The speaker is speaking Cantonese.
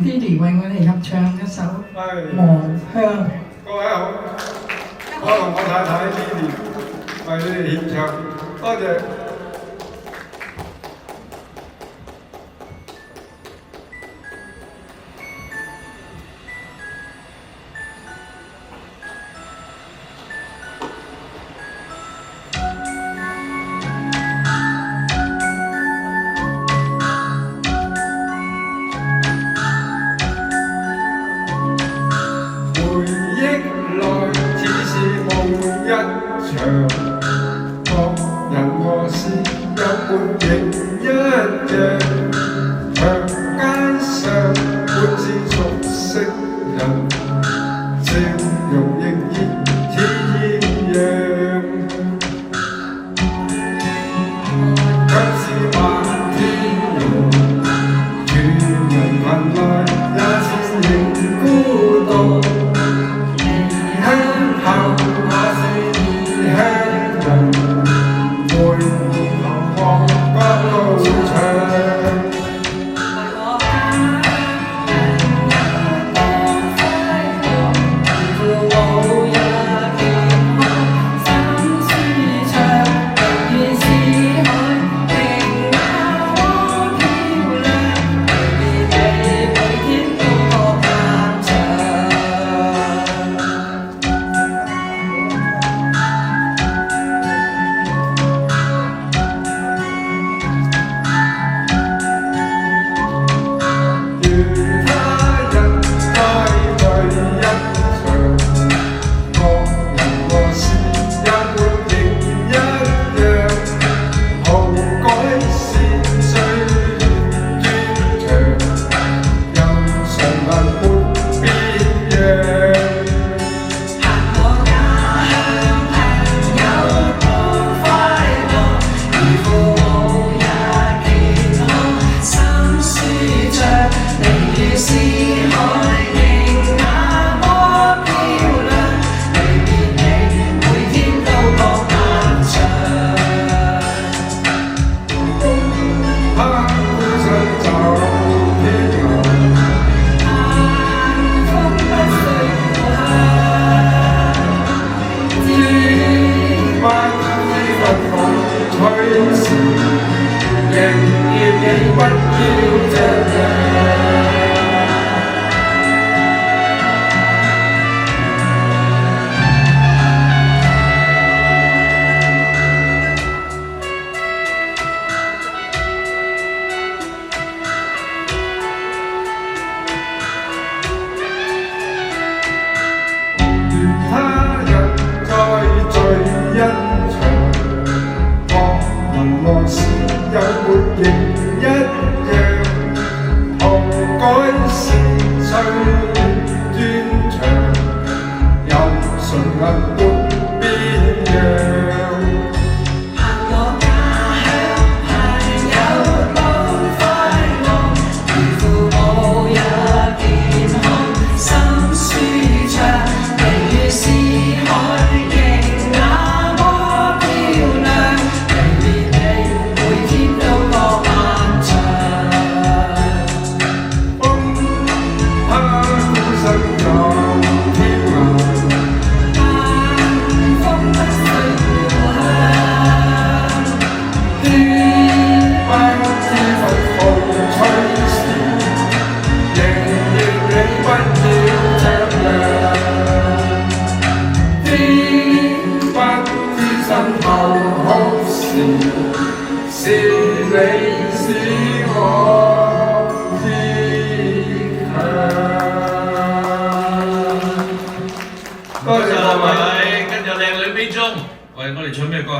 Didi 為我哋合唱一首《望鄉》。各位好，我同我太太 Didi 為你哋獻唱，多謝。各人我是有半影一樣，長街上滿是熟悉人，笑容仍然似豔陽，卻是漫天龍，住人群內也是仍孤獨，異鄉後我是異鄉。有沒仍一樣，塗改是歲月斷腸，有誰能沒變樣？是你使我堅強。多謝各位，跟住靚女俾鐘，為我哋唱咩歌？